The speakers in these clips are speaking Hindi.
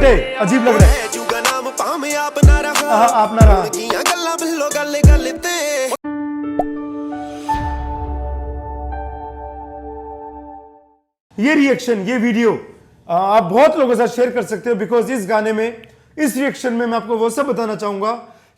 घंटे अजीब लग रहा है। आप ना रहा। ये रिएक्शन, ये वीडियो आप बहुत लोगों के साथ शेयर कर सकते हो, बिकॉज इस गाने में, इस रिएक्शन में मैं आपको वो सब बताना चाहूंगा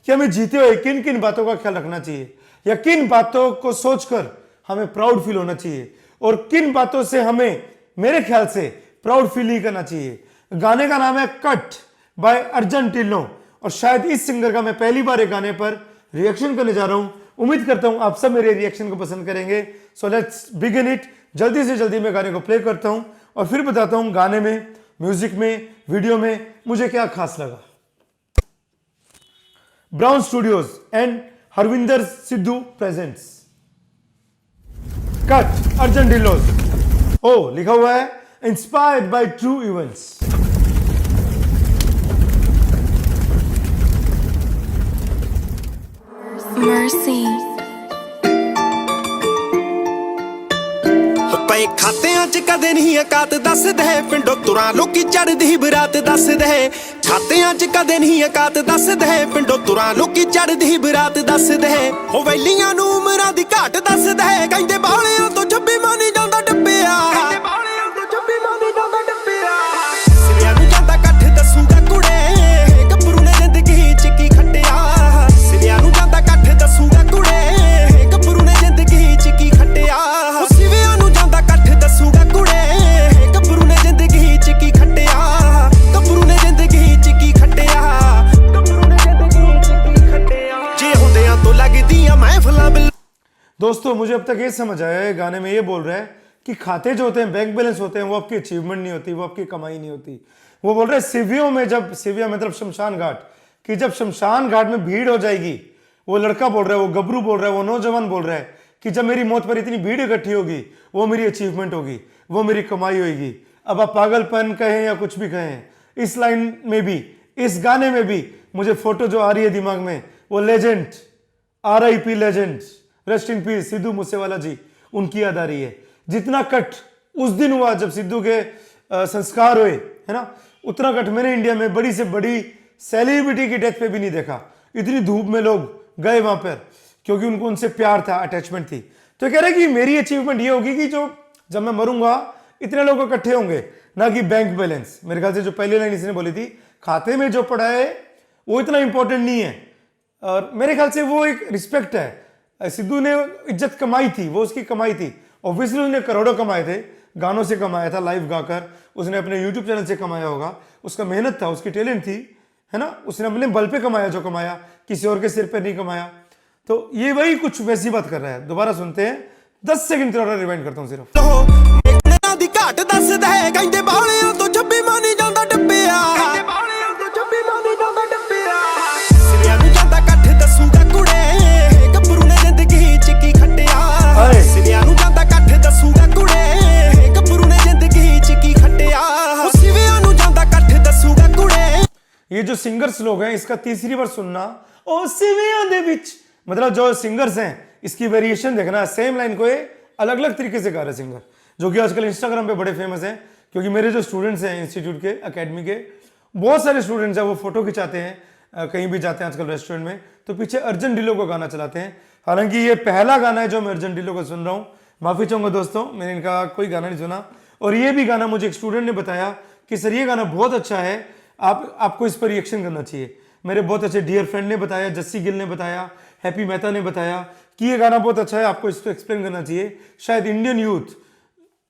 कि हमें जीते हुए किन किन बातों का ख्याल रखना चाहिए, या किन बातों को सोचकर हमें प्राउड फील होना चाहिए, और किन बातों से हमें मेरे ख्याल से प्राउड फील नहीं करना चाहिए। गाने का नाम है कट बाय अर्जन टिल्लो, और शायद इस सिंगर का मैं पहली बार एक गाने पर रिएक्शन करने जा रहा हूं। उम्मीद करता हूं आप सब मेरे रिएक्शन को पसंद करेंगे। So let's begin it. जल्दी से जल्दी मैं गाने को प्ले करता हूं और फिर बताता हूं गाने में, म्यूजिक में, वीडियो में मुझे क्या खास लगा। Brown Studios and Harvinder Sidhu presents cut Arjan Dhillon. ओ लिखा हुआ है inspired by true events. Mercy. ਪਏ ਖਾਤਿਆਂ ਚ ਕਦੇ ਨਹੀਂ ਔਕਾਤ ਦੱਸਦੇ, ਪਿੰਡੋਂ ਤੁਰਾਂ ਲੋਕੀ ਚੜਦੀ ਬਰਾਤ ਦੱਸਦੇ। ਖਾਤਿਆਂ ਚ ਕਦੇ ਨਹੀਂ ਔਕਾਤ ਦੱਸਦੇ, ਪਿੰਡੋਂ ਤੁਰਾਂ ਲੋਕੀ ਚੜਦੀ ਬਰਾਤ ਦੱਸਦੇ। ਉਹ ਵੈਲੀਆਂ ਨੂੰ ਉਮਰਾਂ ਦੀ ਘਾਟ ਦੱਸਦੇ, ਕਹਿੰਦੇ ਬਾਲਿਆਂ ਤੋਂ ਛੱਬੀ ਮਾਨੀ ਜਾਂਦਾ ਡੱਬਿਆ। ਸਿਵਿਆਂ ਨੂੰ ਜਾਂਦਾ ਕੱਠ ਦੱਸੂਗਾ ਕੁੜੇ, ਗੱਭਰੂ ਨੇ ਜ਼ਿੰਦਗੀ ਚ ਕੀ ਖੱਟਿਆ। ਸਿਵਿਆਂ ਨੂੰ ਜਾਂਦਾ ਕੱਠ ਦੱਸੂਗਾ ਕੁੜੇ, ਗੱਭਰੂ ਨੇ ਜ਼ਿੰਦਗੀ ਚ ਕੀ ਖੱਟਿਆ। ਸਿਵਿਆਂ ਨੂੰ ਜਾਂਦਾ ਕੱਠ ਦੱਸੂਗਾ ਕੁੜੇ, ਗੱਭਰੂ ਨੇ ਜ਼ਿੰਦਗੀ ਚ ਕੀ ਖੱਟਿਆ। ਗੱਭਰੂ ਨੇ ਜ਼ਿੰਦਗੀ ਚ ਕੀ ਖੱਟਿਆ। ਗੱਭਰੂ ਨੇ ਜ਼ਿੰਦਗੀ ਚ ਕੀ ਖੱਟਿਆ। ਜੇ ਹੁੰਦਿਆਂ ਤੋਂ ਲੱਗਦੀਆਂ ਮਹਿਫਲਾਂ। दोस्तों मुझे अब तक ये समझ आया है, गाने में ये बोल रहा है कि खाते जो होते हैं, बैंक बैलेंस होते हैं, वो आपकी अचीवमेंट नहीं होती, वो आपकी कमाई नहीं होती। वो बोल रहे हैं सिवियों में, जब सिविया मतलब शमशान घाट, कि जब शमशान घाट में भीड़ हो जाएगी, वो लड़का बोल रहा है, वो गबरू बोल रहा है, वो नौजवान बोल रहा है कि जब मेरी मौत पर इतनी भीड़ इकट्ठी होगी, वो मेरी अचीवमेंट होगी, वो मेरी कमाई होगी। अब आप पागलपन कहें या कुछ भी कहें, इस लाइन में भी, इस गाने में भी मुझे फोटो जो आ रही है दिमाग में, वो legend, RIP legend, rest in peace Sidhu Moosewala ji, उनकी याद आ रही है। जितना कट उस दिन हुआ जब सिद्धू के संस्कार हुए, है ना, उतना कट मैंने इंडिया में बड़ी से बड़ी सेलिब्रिटी की डेथ पे भी नहीं देखा। इतनी धूप में लोग गए वहां पर क्योंकि उनको उनसे प्यार था, अटैचमेंट थी। तो कह रहे कि मेरी अचीवमेंट ये होगी कि जो जब मैं मरूंगा इतने लोग इकट्ठे होंगे, ना कि बैंक बैलेंस। मेरे ख्याल से जो पहली लाइन इसने बोली थी, खाते में जो पड़ा है वो इतना इंपॉर्टेंट नहीं है, और मेरे ख्याल से वो एक रिस्पेक्ट है। सिद्धू ने इज्जत कमाई थी, वो उसकी कमाई थी। ऑब्वियसली उसने करोड़ों कमाए थे, गानों से कमाया था, लाइव गाकर, उसने अपने यूट्यूब चैनल से कमाया होगा, उसका मेहनत था, उसकी टैलेंट थी, है ना, उसने अपने बल पे कमाया जो कमाया, किसी और के सिर पे नहीं कमाया। तो ये वही कुछ वैसी बात कर रहा है। दोबारा सुनते हैं, 10 सेकंड थोड़ा रिवाइंड करता हूँ सिर्फ। ये जो सिंगर्स लोग हैं, इसका तीसरी बार सुनना, ओ सिविया दे विच, मतलब जो सिंगर्स हैं इसकी वेरिएशन देखना, सेम लाइन को ये अलग अलग तरीके से गा रहे सिंगर, जो कि आजकल इंस्टाग्राम पे बड़े फेमस हैं। क्योंकि मेरे जो स्टूडेंट्स हैं इंस्टीट्यूट के, एकेडमी के, बहुत सारे स्टूडेंट्स हैं, वो फोटो खिंचाते हैं, कहीं भी जाते हैं आजकल रेस्टोरेंट में, तो पीछे अर्जन ढिल्लों का गाना चलाते हैं। हालांकि ये पहला गाना है जो मैं अर्जन ढिल्लों का सुन रहा हूँ, माफी चाहूंगा दोस्तों, मैंने इनका कोई गाना नहीं सुना। और ये भी गाना मुझे एक स्टूडेंट ने बताया कि सर ये गाना बहुत अच्छा है, आपको इस पर रिएक्शन करना चाहिए। मेरे बहुत अच्छे डियर फ्रेंड ने बताया, जस्सी गिल ने बताया, हैप्पी मेहता ने बताया कि ये गाना बहुत अच्छा है, आपको इसको एक्सप्लेन करना चाहिए। शायद इंडियन यूथ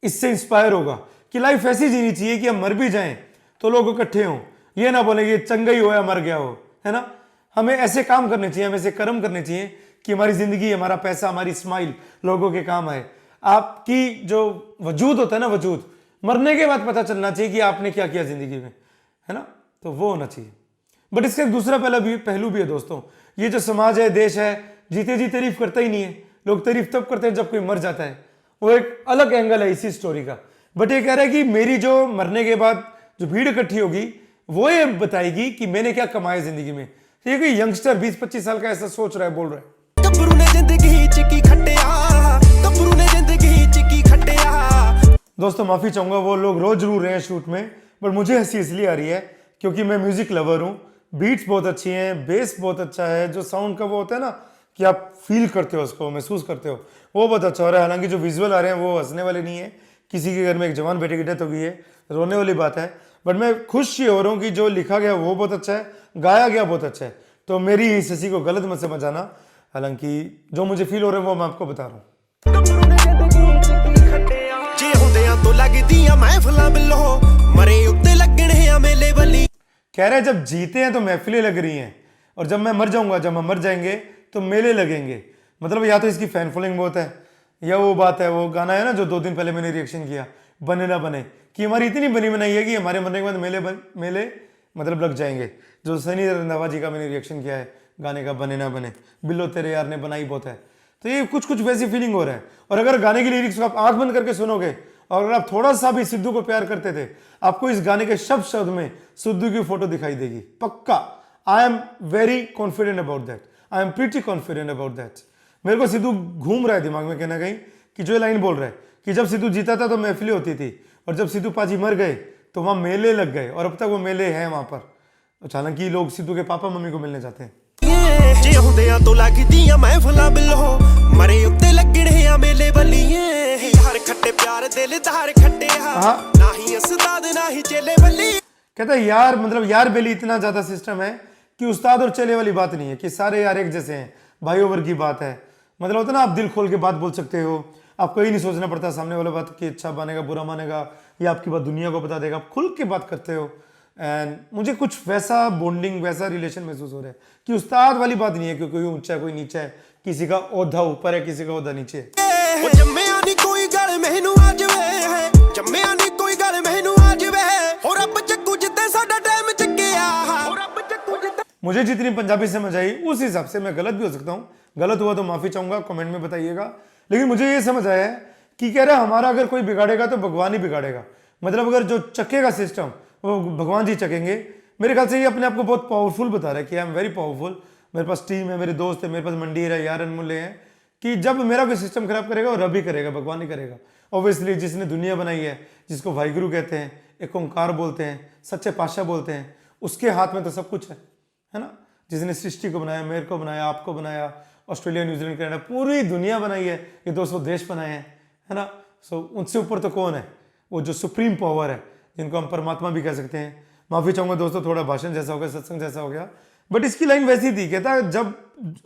इससे इंस्पायर होगा कि लाइफ ऐसी जीनी चाहिए कि हम मर भी जाएं तो लोग इकट्ठे हों, ये ना बोले कि चंगा ही हो या मर गया हो, है ना। हमें ऐसे काम करने चाहिए, हमें ऐसे कर्म करने चाहिए कि हमारी जिंदगी, हमारा पैसा, हमारी स्माइल लोगों के काम आए। आपकी जो वजूद होता है ना, वजूद मरने के बाद पता चलना चाहिए कि आपने क्या किया जिंदगी में, है ना, तो वो होना चाहिए। बट इसका दूसरा पहलू भी है दोस्तों, ये जो समाज है, देश है, जीते जी तारीफ करता ही नहीं है। लोग तारीफ तब करते हैं जब कोई मर जाता है, वो एक अलग एंगल है इसी स्टोरी का। बट ये कह रहा है कि मेरी जो मरने के बाद जो भीड़ इकट्ठी होगी, वो ये बताएगी कि मैंने क्या कमाया जिंदगी में। ये कोई यंगस्टर 20-25 साल का ऐसा सोच रहा है, बोल रहा है। दोस्तों माफी चाहूंगा, वो लोग रोज रू रहे हैं शूट में, बट मुझे हंसी इसलिए आ रही है क्योंकि मैं म्यूजिक लवर हूँ। बीट्स बहुत अच्छी हैं, बेस बहुत अच्छा है, जो साउंड का वो होता है ना कि आप फील करते हो उसको, महसूस करते हो, वो बहुत अच्छा हो रहा है। हालांकि जो विजुअल आ रहे हैं वो हंसने वाले नहीं है। किसी के घर में एक जवान बेटे की डेथ हो गई है, रोने वाली बात है, बट मैं खुश ये हो रहा हूँ कि जो लिखा गया वो बहुत अच्छा है, गाया गया बहुत अच्छा है। तो मेरी इस हंसी को गलत मत समझ आना। हालांकि जो मुझे फील हो रहा है वो मैं आपको बता रहा हूँ। जे ਹੁੰਦਿਆਂ ਤੋਂ ਲੱਗਦੀਆਂ ਮਹਿਫਲਾਂ ਬਿੱਲੋ ਮਰੇ ਉੱਤੇ ਲੱਗਣੇ ਆ ਮੇਲੇ ਬੱਲੀ। कह रहे हैं जब जीते हैं तो महफिलें लग रही हैं, और जब मैं मर जाऊंगा, जब हम मर जाएंगे तो मेले लगेंगे। मतलब या तो इसकी फैन फॉलोइंग बहुत है, या वो बात है, वो गाना है ना जो 2 दिन पहले मैंने रिएक्शन किया, बने ना बने, कि हमारी इतनी बनी बनाई है कि हमारे मरने के बाद मेले मतलब लग जाएंगे। जो सनी रंधावा जी का मैंने रिएक्शन किया है गाने का बने ना बने, बिल्लो तेरे यार ने बनाई बहुत है। तो ये कुछ कुछ वैसी फीलिंग हो रहा है। और अगर गाने की लिरिक्स को आप आंख बंद करके सुनोगे, और अगर आप थोड़ा सा भी सिद्धू को प्यार करते थे, आपको इस गाने के शब्द शब्द में सिद्धू की फोटो दिखाई देगी, पक्का। I am very confident about that, I am pretty confident about that. मेरे को सिद्धू घूम रहा है दिमाग में कहना कहीं कि जो ये लाइन बोल रहा है कि जब सिद्धू जीता था तो महफिलें होती थी, और जब सिद्धू पाजी मर गए तो वहां मेले लग गए, और अब तक वो मेले हैं वहां पर। हालांकि लोग सिद्धू के पापा मम्मी को मिलने जाते हैं। ਜੇ ਹੁੰਦਿਆਂ ਤੋਂ ਲੱਗਦੀਆਂ ਮਹਿਫਲਾਂ ਬਿੱਲੋ ਮਰੇ ਉੱਤੇ ਲੱਗਣੇ ਆ ਮੇਲੇ ਬੱਲੀਏ। ਯਾਰ ਖੱਟੇ ਪਿਆਰ ਦਿਲਦਾਰ ਖੱਟਿਆ ਨਾ ਹੀ ਉਸਤਾਦ ਨਾ ਹੀ ਚੇਲੇ ਬੱਲੀ। कहता है यार, मतलब यार बेली इतना ज्यादा सिस्टम है कि उस्ताद और चेले वाली बात नहीं है, कि सारे यार एक जैसे हैं, भाइयों वर्ग की बात है। मतलब होता है ना, आप दिल खोल के बात बोल सकते हो, आपको यही नहीं सोचना पड़ता सामने वाला बात कि अच्छा मानेगा बुरा मानेगा, या आपकी बात दुनिया को बता देगा, आप खुल के बात करते हो। एंड मुझे कुछ वैसा बॉन्डिंग, वैसा रिलेशन महसूस हो रहा है कि उस्ताद वाली बात नहीं है कि कोई ऊंचा है कोई नीचा है, किसी का ओहदा ऊपर है किसी का ओहदा नीचे है। जम्मिया नहीं कोई गल मैनू आ जावे, जम्मिया नहीं कोई गल मैनू आ जावे, हो रब जग्गू जिद्दे साडा टाइम चक्किया, हो रब जग्गू जिद्दे। मुझे जितनी पंजाबी समझ आई उस हिसाब से मैं गलत भी हो सकता हूँ, गलत हुआ तो माफी चाहूंगा, कमेंट में बताइएगा। लेकिन मुझे ये समझ आया है कि कह रहा है हमारा अगर कोई बिगाड़ेगा तो भगवान ही बिगाड़ेगा। मतलब अगर जो चकेगा सिस्टम वो भगवान जी चकेंगे। मेरे ख्याल से ये अपने आप को बहुत पावरफुल बता रहा है कि आई एम वेरी पावरफुल, मेरे पास टीम है, मेरे दोस्त है, मेरे पास मंडी है, यार अनमूल्य है, कि जब मेरा कोई सिस्टम खराब करेगा वो रब ही करेगा, भगवान ही करेगा। ऑब्वियसली जिसने दुनिया बनाई है, जिसको वाहिगुरु कहते हैं, एक ओंकार बोलते हैं, सच्चे पातशाह बोलते हैं, उसके हाथ में तो सब कुछ है ना। जिसने सृष्टि को बनाया, मेरे को बनाया, आपको बनाया, ऑस्ट्रेलिया, न्यूजीलैंड, कनाडा, पूरी दुनिया बनाई है, ये 200 देश बनाए हैं, है ना। सो उनसे ऊपर तो कौन है, वो जो सुप्रीम पावर है, जिनको हम परमात्मा भी कह सकते हैं। माफी चाहूंगा दोस्तों, थोड़ा भाषण जैसा हो गया, सत्संग जैसा हो गया, बट इसकी लाइन वैसी थी, कहता है जब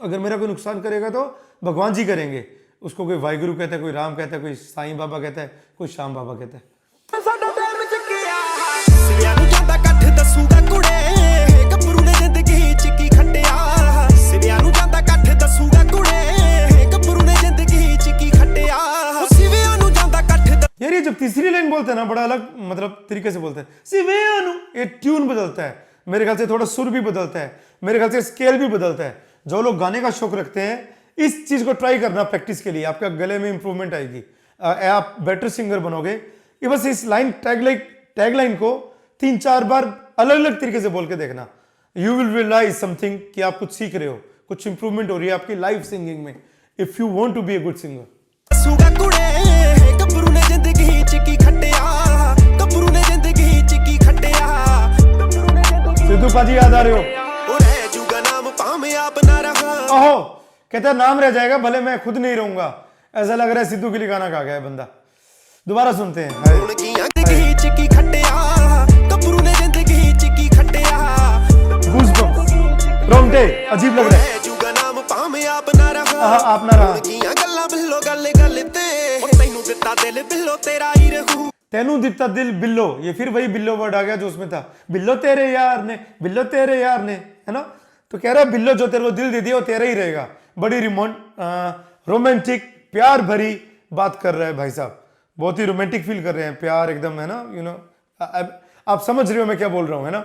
अगर मेरा कोई नुकसान करेगा तो भगवान जी करेंगे। उसको कोई वाहिगुरु कहता है, कोई राम कहता है, कोई साईं बाबा कहता है, कोई श्याम बाबा कहता है। साडा टाइम चक्किया सिविया ਨੂੰ ਜਾਂਦਾ ਕੱਠ ਦੱਸੂਗਾ ਕੁੜੇ ਗੱਭਰੂ ਨੇ ਜ਼ਿੰਦਗੀ ਚ ਕੀ ਖੱਟਿਆ। ਸਿਵਿਆ ਨੂੰ ਜਾਂਦਾ ਕੱਠ ਦੱਸੂਗਾ ਕੁੜੇ ਗੱਭਰੂ ਨੇ ਜ਼ਿੰਦਗੀ ਚ ਕੀ ਖੱਟਿਆ। ਸਿਵਿਆ ਨੂੰ ਜਾਂਦਾ ਕੱਠ। यार ये जब तीसरी लाइन बोलते हैं ना, बड़ा अलग मतलब तरीके से बोलते हैं, सिवेनु, ये ट्यून बदलता है, मेरे ख्याल से थोड़ा सुर भी बदलता है, मेरे ख्याल से स्केल भी बदलता है। जो लोग गाने का शौक रखते हैं इस चीज को ट्राई करना प्रैक्टिस के लिए, आपका गले में इंप्रूवमेंट आएगी, आप बेटर सिंगर बनोगे। ये बस इस लाइन टैग लाइन को 3-4 बार अलग अलग तरीके से बोल के देखना, यू विल रियलाइज समथिंग कि आप कुछ सीख रहे हो, कुछ इंप्रूवमेंट हो रही है आपकी लाइव सिंगिंग में, if you want to be a good singer. ਦੱਸੂਗਾ ਕੁੜੇ ਗੱਭਰੂ ਨੇ ਜ਼ਿੰਦਗੀ ਚ ਕੀ ਖੱਟਿਆ, ਗੱਭਰੂ ਨੇ ਜ਼ਿੰਦਗੀ ਚ ਕੀ ਖੱਟਿਆ। सिद्धू पाजी याद आ रहे हो? ਉਹ ਰਹਿ ਜੂਗਾ ਨਾਮ ਭਾਵੇਂ ਆਪ ਨਾ ਰਹਾ। ओहो, कहता है नाम रह जाएगा भले मैं खुद नहीं रहूंगा। ऐसा लग रहा है सिद्धू के लिए गाना गा गया है बंदा। दोबारा सुनते हैं। हाय। ਹੁਣ ਕੀਆਂ ਜ਼ਿੰਦਗੀ ਚ ਕੀ ਖੱਟਿਆ, ਗੱਭਰੂ ਨੇ ਜ਼ਿੰਦਗੀ ਚ ਕੀ ਖੱਟਿਆ। Goosebumps, रोंगटे, अजीब लग रहा है। ਰਹਿ ਜੂਗਾ ਨਾਮ ਭਾਵੇਂ ਆਪ ਨਾ ਰਹਾ। आप ना रहा। ਕੀਆਂ ਗੱਲਾਂ ਬਿੱਲੋ ਗੱਲ ਗੱਲ ਤੇ ਤੈਨੂੰ ਦਿੱਤਾ ਦਿਲ ਬਿੱਲੋ ਤੇਰਾ ਹੀ ਰਹੂ। तेनू दिता दिल बिल्लो, ये फिर वही बिल्लो वर्ड आ गया जो उसमें था, बिल्लो तेरे यार ने, बिल्लो तेरे यार ने, है ना। तो कह रहा है बिल्लो जो तेरे को दिल दे दिया वो तेरा ही रहेगा। बड़ी रोमांटिक प्यार भरी बात कर रहा है भाई साहब, बहुत ही रोमांटिक फील कर रहे हैं, प्यार एकदम, है ना। यू नो, आप समझ रहे हो मैं क्या बोल रहा हूँ, है ना।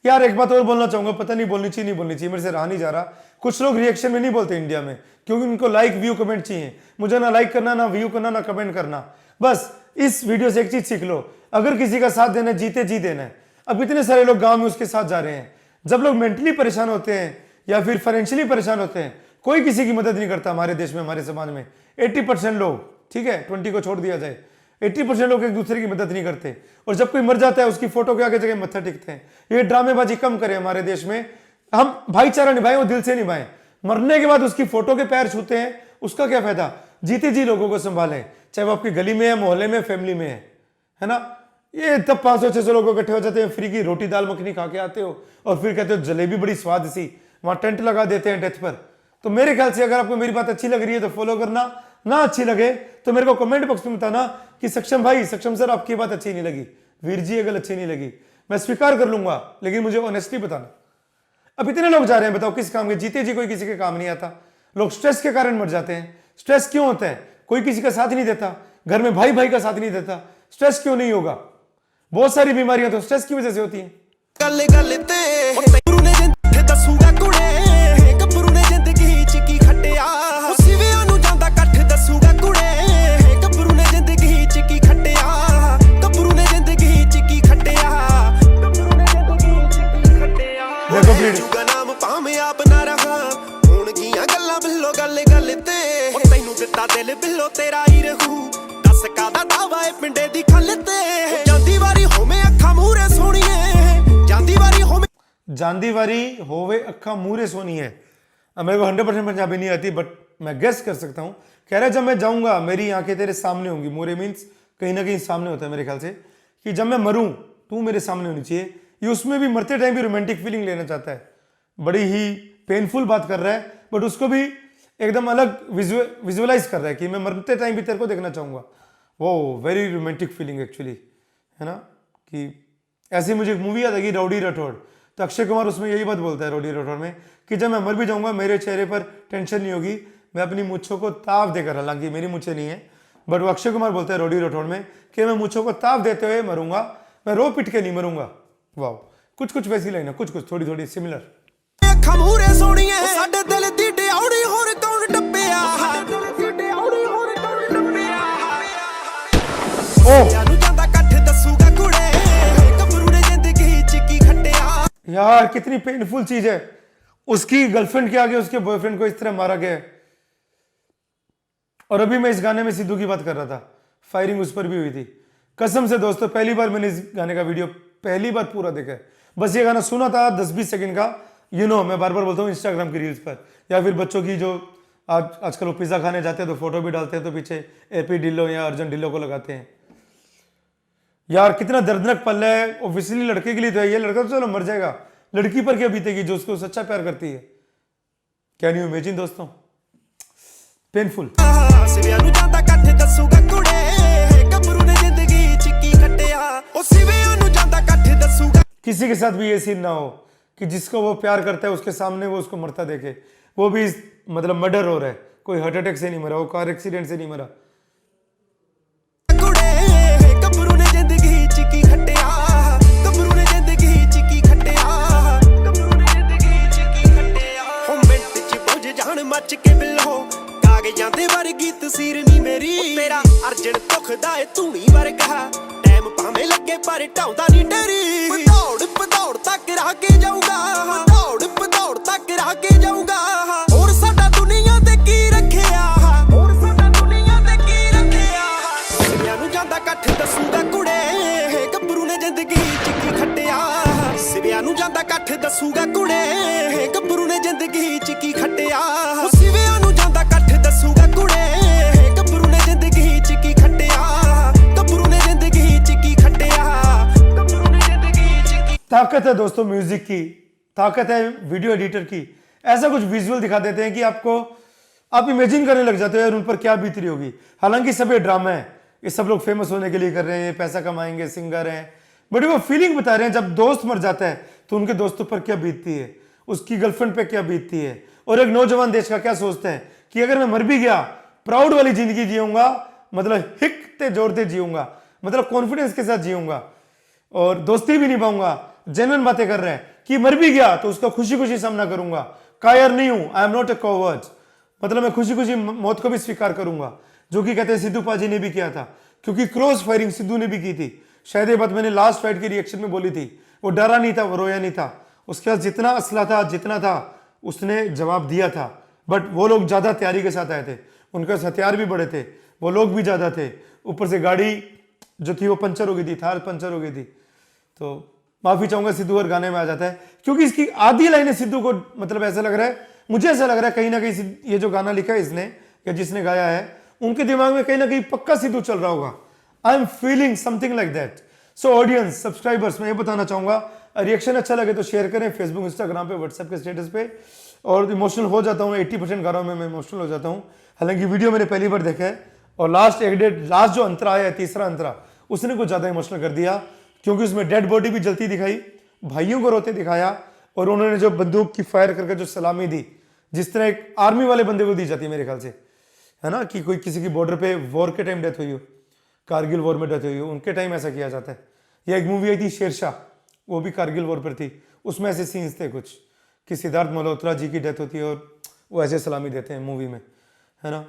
यार एक बात और बोलना चाहूंगा, पता नहीं बोलनी चाहिए नहीं बोलनी चाहिए, मेरे से रहा नहीं जा रहा। कुछ लोग रिएक्शन में नहीं बोलते इंडिया में, क्योंकि उनको लाइक व्यू कमेंट चाहिए। मुझे ना लाइक करना, ना व्यू करना, ना कमेंट करना। बस इस वीडियो से एक चीज सीख लो, अगर किसी का साथ देना है, जीते जी देना है। अब इतने सारे लोग गांव में उसके साथ जा रहे हैं। जब लोग मेंटली परेशान होते हैं या फिर फाइनेंशियली परेशान होते हैं, कोई किसी की मदद नहीं करता हमारे देश में, हमारे समाज में। 80% लोग, ठीक है 20 को छोड़ दिया जाए, 80% लोग एक दूसरे की मदद नहीं करते। और जब कोई मर जाता है उसकी फोटो के आगे जगह मत्था टेकते हैं। ये ड्रामेबाजी कम करें हमारे देश में, हम भाईचारा निभाएं, वो दिल से निभाएं। मरने के बाद उसकी फोटो के पैर छूते हैं, उसका क्या फायदा? जीते जी लोगों को संभालें, चाहे वो आपकी गली में है, मोहल्ले में, फैमिली में है ना। ये तब 500-600 लोग इकट्ठे हो जाते हैं, फ्री की रोटी दाल मखनी खा के आते हो और फिर कहते हो जलेबी बड़ी स्वाद सी, वहां टेंट लगा देते हैं डेथ पर। तो मेरे ख्याल से अगर आपको मेरी बात अच्छी लग रही है तो फॉलो करना, ना अच्छी लगे तो मेरे को कमेंट बॉक्स में बताना कि सक्षम भाई, सक्षम सर आपकी बात अच्छी नहीं लगी, वीर जी अगर अच्छी नहीं लगी, मैं स्वीकार कर लूंगा, लेकिन मुझे ऑनेस्टली बताना। अब इतने लोग जा रहे हैं, बताओ किस काम के? जीते जी कोई किसी के काम नहीं आता। लोग स्ट्रेस के कारण मर जाते हैं। स्ट्रेस क्यों होता है? कोई किसी का साथ नहीं देता, घर में भाई भाई का साथ नहीं देता। स्ट्रेस क्यों नहीं होगा? बहुत सारी बीमारियां तो स्ट्रेस की वजह से होती हैं। गल गल ते गब्बरू ने जिंदगी दसूगा कुड़े, गब्बरू ने जिंदगी च की खटिया, सिविਆਂ ਨੂੰ ਜਾਂਦਾ ਕੱਠ ਦਸੂਗਾ ਕੁੜੇ, गब्बरू ने जिंदगी च की खटिया, गब्बरू ने जिंदगी च की खटिया, गब्बरू ने जिंदगी च की खटिया। देखो भीड़ जुगा नाम भाਵੇਂ ਆਪ ਨਾ ਰਹਾ, ਹੋਣਗੀਆਂ ਗੱਲਾਂ ਬਿੱਲੋ ਗੱਲ ਗੱਲ ਤੇ, ਤੈਨੂੰ ਦਿੱਤਾ ਦਿਲ ਬਿੱਲੋ ਤੇਰਾ ਹੀ ਰਹੂ, ਦੱਸ ਕਾਦਾ ਦਾਵਾ ਏ ਪਿੰਡੇ ਦੀ ਖੱਲ ਤੇ, ਜਾਂਦੀ ਵਾਰੀ ਹੋਵੇਂ ਅੱਖਾਂ ਮੂਹਰੇ ਸੋਹਣੀਏ, ਜਾਂਦੀ ਵਾਰੀ ਹੋਵੇਂ जांदी वारी होवे अखा मूरे सोनी है। अब मेरे को 100% पंजाबी नहीं आती, बट मैं गेस कर सकता हूँ। कह रहा है जब मैं जाऊंगा मेरी आंखें तेरे सामने होंगी। मूरे मीन्स कहीं ना कहीं सामने होता है मेरे ख्याल से, कि जब मैं मरूं तू मेरे सामने होनी चाहिए। ये उसमें भी मरते टाइम भी रोमांटिक फीलिंग लेना चाहता है, बड़ी ही पेनफुल बात कर रहा है, बट उसको भी एकदम अलग विजुअलाइज कर रहा है कि मैं मरते टाइम भी तेरे को देखना चाहूंगा। वो वेरी रोमांटिक फीलिंग एक्चुअली, है ना। कि ऐसी मुझे एक मूवी याद आएगी राउडी राठौड़, तो अक्षय कुमार उसमें यही बात बोलता है राउडी राठौड़ में, कि जब मैं मर भी जाऊंगा मेरे चेहरे पर टेंशन नहीं होगी, मैं अपनी मुच्छों को ताव देकर, हालांकि मेरी मुच्छें नहीं है, बट वो अक्षय कुमार बोलता है राउडी राठौड़ में कि मैं मुच्छों को ताव देते हुए मरूंगा, मैं रो पिट के नहीं मरूंगा। वाह, कुछ कुछ वैसी लाइन है, कुछ कुछ थोड़ी थोड़ी सिमिलर। ਅੱਖਾਂ ਮੂਹਰੇ ਸੋਹਣੀਏ, ਸਾਡੇ ਦਿਲ ਦੀ ਡਿਉੜੀ ਹੋਰ ਕੌਣ ਟੱਪਿਆ, ਸਿਵਿਆਂ ਨੂੰ ਜਾਂਦਾ ਕੱਠ ਦਸੂਗਾ ਕੁੜੇ, ਗੱਭਰੂ ਨੇ ਜ਼ਿੰਦਗੀ ਚ ਕੀ ਖੱਟਿਆ। यार कितनी पेनफुल चीज है, उसकी गर्लफ्रेंड के आगे उसके बॉयफ्रेंड को इस तरह मारा गया है। और अभी मैं इस गाने में सिद्धू की बात कर रहा था, फायरिंग उस पर भी हुई थी। कसम से दोस्तों, पहली बार मैंने इस गाने का वीडियो पहली बार पूरा देखा है। बस ये गाना सुना था 10-20 सेकंड का, मैं बार बार बोलता हूँ इंस्टाग्राम की रील्स पर, या फिर बच्चों की जो आजकल वो पिज्जा खाने जाते हैं तो फोटो भी डालते हैं, तो पीछे एपी ढिल्लो या अर्जुन ढिल्लो को लगाते हैं। यार कितना दर्दनाक पल है। ऑब्वियसली लड़के के लिए तो है, ये लड़का तो चलो मर जाएगा, लड़की पर क्या बीतेगी जो उसको सच्चा प्यार करती है। कैन यू इमेजिन दोस्तों, पेनफुल। ਸਿਵਿਆਂ ਨੂੰ ਜਾਂਦਾ ਕੱਠ ਦਸੂਗਾ ਕੁੜੇ, ਗੱਭਰੂ ਨੇ ਜ਼ਿੰਦਗੀ ਚ ਕੀ ਖੱਟਿਆ, ਉਹ ਸਿਵਿਆਂ ਨੂੰ ਜਾਂਦਾ ਕੱਠ ਦਸੂਗਾ। किसी के साथ भी ये सीन ना हो कि जिसको वो प्यार करता है उसके सामने वो उसको मरता देखे, वो भी मतलब मर्डर हो रहा है, कोई हार्ट अटैक से नहीं मरा, वो कार एक्सीडेंट से नहीं मरा। ਕੁੜੇ ਗੱਭਰੂ ਨੇ ਜ਼ਿੰਦਗੀ ਚ ਕੀ ਖੱਟਿਆ, ਗੱਭਰੂ ਨੇ ਜ਼ਿੰਦਗੀ ਚ ਕੀ ਖੱਟਿਆ, ਗੱਭਰੂ ਨੇ ਜ਼ਿੰਦਗੀ ਚ ਕੀ ਖੱਟਿਆ। ਹੋ ਮਿੰਟ ਚ ਬੁੱਝ ਜਾਣ ਮੱਚ ਕੇ ਬਿੱਲੋ, ਕਾਗਜ਼ਾਂ ਦੇ ਵਰਗੀ ਤਸਵੀਰ ਨੀ ਮੇਰੀ, ਤੇਰਾ ਅਰਜਨ ਦੁਖਦਾ ਏ ਧੂਣੀ ਵਰਗਾ, ਟਾਈਮ ਭਾਵੇਂ ਲੱਗੇ ਪਰ ਢਾਉਂਦਾ ਨਹੀਂ ਡਰੀ। ਭਦੌੜ ਤੱਕ ਰਾਹ ਕੇ ਜਾਊਗਾ, ਭਦੌੜ ਤੱਕ ਰਾਹ ਕੇ ਜਾਊਗਾ, ਹੋਰ ਸਾਡਾ ਦੁਨੀਆ ਤੇ ਕੀ ਰੱਖਿਆ, ਹੋਰ ਸਾਡਾ ਦੁਨੀਆ ਤੇ ਕੀ ਰੱਖਿਆ। ਸਿਵਿਆਂ ਨੂੰ ਜਾਂਦਾ ਕੱਠ ਦਸੂਗਾ ਕੁੜੇ, ਗੱਭਰੂ ਨੇ ਜ਼ਿੰਦਗੀ ਚ ਕੀ ਖੱਟਿਆ, ਸਿਵਿਆਂ ਨੂੰ ਜਾਂਦਾ ਕੱਠ ਦਸੂਗਾ ਕੁੜੇ, ਗੱਭਰੂ ਨੇ ਜ਼ਿੰਦਗੀ ਚ ਕੀ ਖੱਟਿਆ, ਸਿਵਿਆਂ ਨੂੰ ਜਾਂਦਾ ਕੱਠ ਦਸੂਗਾ ਕੁੜੇ, ਗੱਭਰੂ ਨੇ ਜ਼ਿੰਦਗੀ ਚ ਕੀ ਖੱਟਿਆ, ਗੱਭਰੂ ਨੇ ਜ਼ਿੰਦਗੀ ਚ ਕੀ ਖੱਟਿਆ, ਗੱਭਰੂ ਨੇ ਜ਼ਿੰਦਗੀ ਚ ਕੀ। ताकत है दोस्तों म्यूजिक की, ताकत है वीडियो एडिटर की। ऐसा कुछ विजुअल दिखा देते हैं कि आप इमेजिन करने लग जाते हो यार उन पर क्या बीत रही होगी। हालांकि सब ये ड्रामा है, ये सब लोग फेमस होने के लिए कर रहे हैं, पैसा कमाएंगे, सिंगर हैं, बट वो फीलिंग बता रहे हैं जब दोस्त मर जाता है तो उनके दोस्तों पर क्या बीतती है, उसकी गर्लफ्रेंड पे क्या बीतती है, और एक नौजवान देश का क्या सोचते हैं कि अगर मैं मर भी गया प्राउड वाली जिंदगी जीऊंगा, मतलब हिकते जोड़ते जीऊंगा, मतलब कॉन्फिडेंस के साथ जीऊंगा, और दोस्ती भी निभाऊंगा। जेन्युइन बातें कर रहे हैं कि मर भी गया तो उसका खुशी खुशी सामना करूंगा, कायर नहीं हूं, I am not a coward, मतलब मैं खुशी खुशी मौत को भी स्वीकार करूंगा, जो कि कहते हैं सिद्धू पाजी ने भी किया था, क्योंकि क्रॉस फायरिंग सिद्धू ने भी की थी। शायद ये बात मैंने लास्ट फाइट के रिएक्शन में बोली थी। वो डरा नहीं था, वो रोया नहीं था, उसके पास जितना असला था, जितना था उसने जवाब दिया था। बट वो लोग ज़्यादा तैयारी के साथ आए थे, उनके पास हथियार भी बड़े थे, वो लोग भी ज़्यादा थे, ऊपर से गाड़ी जो थी वो पंचर हो गई थी, थार पंचर हो गई थी। तो माफ़ी चाहूँगा, सिद्धू और गाने में आ जाता है क्योंकि इसकी आधी लाइनें सिद्धू को मतलब ऐसा लग रहा है, मुझे ऐसा लग रहा है कहीं ना कहीं ये जो गाना लिखा है इसने या जिसने गाया है उनके दिमाग में कहीं ना कहीं पक्का सिद्धू चल रहा होगा। I am feeling something like that. So audience, subscribers, मैं ये बताना चाहूँगा, रिएक्शन अच्छा लगे तो शेयर करें फेसबुक, इंस्टाग्राम पे, व्हाट्सएप के स्टेटस पे। और इमोशनल हो जाता हूँ, 80% गानों में मैं इमोशनल हो जाता हूँ, हालांकि वीडियो मैंने पहली बार देखा है और लास्ट जो अंतरा आया है, तीसरा अंतरा, उसने कुछ ज़्यादा इमोशनल कर दिया क्योंकि उसमें डेड बॉडी भी जलती दिखाई, भाइयों को रोते दिखाया और उन्होंने जो बंदूक की फायर करके जो सलामी दी, जिस तरह एक आर्मी वाले बंदे को दी जाती है मेरे ख्याल से, है ना, कि कोई किसी की बॉर्डर पे वॉर के टाइम डेथ हुई हो, कारगिल वॉर में डेथ हुई हो, उनके टाइम ऐसा किया जाता है। या एक मूवी आई थी शेरशाह, वो भी कारगिल वॉर पर थी, उसमें ऐसे सीन्स थे कुछ कि सिद्धार्थ मल्होत्रा जी की डेथ होती है और वो ऐसे सलामी देते हैं मूवी में, है ना।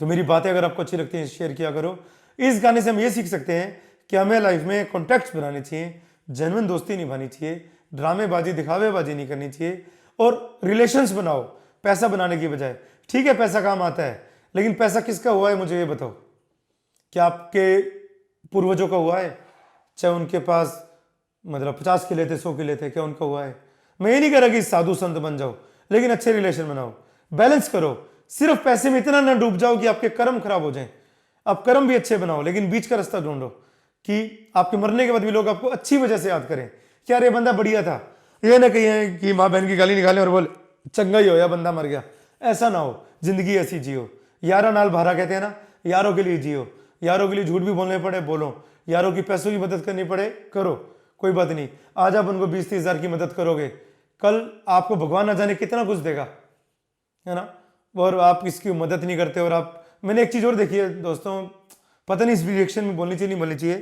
तो मेरी बातें अगर आपको अच्छी लगती हैं शेयर किया करो। इस गाने से हम ये सीख सकते हैं कि हमें लाइफ में कॉन्टैक्ट्स बनाने चाहिए, जेन्युइन दोस्ती निभानी चाहिए, ड्रामेबाजी दिखावेबाजी नहीं करनी चाहिए और रिलेशंस बनाओ पैसा बनाने की बजाय। ठीक है, पैसा काम आता है, लेकिन पैसा किसका हुआ है मुझे ये बताओ। क्या आपके पूर्वजों का हुआ है? चाहे उनके पास मतलब 50 किले थे, 100 किले थे, क्या उनका हुआ है? मैं ये नहीं कह रहा कि साधु संत बन जाओ, लेकिन अच्छे रिलेशन बनाओ, बैलेंस करो। सिर्फ पैसे में इतना ना डूब जाओ कि आपके कर्म खराब हो जाएं। आप कर्म भी अच्छे बनाओ, लेकिन बीच का रास्ता ढूंढो कि आपके मरने के बाद भी लोग आपको अच्छी वजह से याद करें कि यार ये बंदा बढ़िया था। ये ना कहिए कि माँ बहन की गाली निकालें और बोले चंगा ही हो या बंदा मर गया, ऐसा ना हो। जिंदगी ऐसी जियो, यारा नाल भारा कहते हैं ना, यारों के लिए जियो। यारों के लिए झूठ भी बोलने पड़े बोलो, यारों की पैसों की मदद करनी पड़े करो, कोई बात नहीं। आज आप उनको 20-30 हज़ार की मदद करोगे, कल आपको भगवान ना जाने कितना कुछ देगा, है ना। और आप इसकी मदद नहीं करते। और आप, मैंने एक चीज और देखी है दोस्तों, पता नहीं इस रिएक्शन में बोलनी चाहिए नहीं बोलनी चाहिए,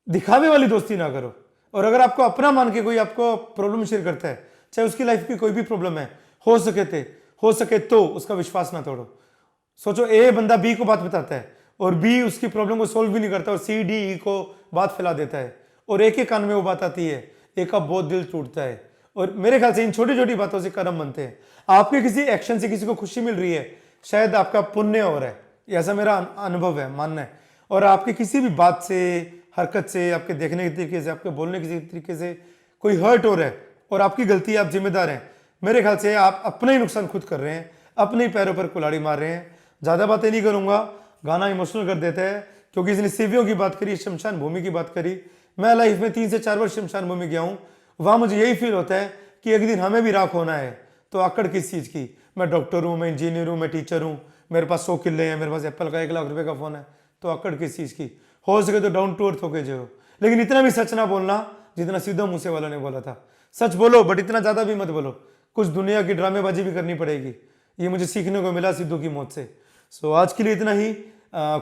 दिखावे वाली दोस्ती ना करो। और अगर आपको अपना मान के कोई आपको प्रॉब्लम शेयर करता है, चाहे उसकी लाइफ की कोई भी प्रॉब्लम है, हो सके तो उसका विश्वास ना तोड़ो। सोचो ए बंदा बी को बात बताता है और बी उसकी प्रॉब्लम को सोल्व भी नहीं करता और सी डी ई को बात फैला देता है और एक कान में वो बात आती है, एक का बहुत दिल टूटता है। और मेरे ख्याल से इन छोटी छोटी बातों से कर्म बनते हैं। आपके किसी एक्शन से किसी को खुशी मिल रही है, शायद आपका पुण्य हो रहा है, ऐसा मेरा अनुभव है, मानना है। और आपकी किसी भी बात से, हरकत से, आपके देखने के तरीके से, आपके बोलने के तरीके से कोई हर्ट हो रहा है और आपकी गलती है, आप जिम्मेदार हैं, मेरे ख्याल से आप अपना ही नुकसान खुद कर रहे हैं, अपने ही पैरों पर कुल्हाड़ी मार रहे हैं। ज़्यादा बातें नहीं करूँगा, गाना इमोशनल कर देता है क्योंकि इसने सिवियों की बात करी, शमशान भूमि की बात करी। मैं लाइफ में 3 से 4 बार शमशान भूमि गया हूँ, वहाँ मुझे यही फील होता है कि एक दिन हमें भी राख होना है। तो आकड़ किस चीज़ की? मैं डॉक्टर हूँ, मैं इंजीनियर हूँ, मैं टीचर हूँ, मेरे पास 100 किले हैं, मेरे पास एप्पल का 1 लाख रुपए का फ़ोन है, तो आकड़ किस चीज़ की? हो सके तो डाउन टू अर्थ होके जो। लेकिन इतना भी सच ना बोलना जितना सिद्धू मूसेवाला ने बोला था। सच बोलो बट इतना ज़्यादा भी मत बोलो, कुछ दुनिया की ड्रामेबाजी भी करनी पड़ेगी। ये मुझे सीखने को मिला सिद्धू की मौत से। सो आज के लिए इतना ही।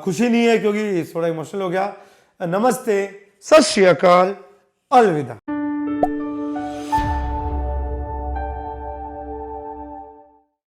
खुशी नहीं है क्योंकि थोड़ा इमोशनल हो गया। नमस्ते, सत श्री अकाल, अलविदा।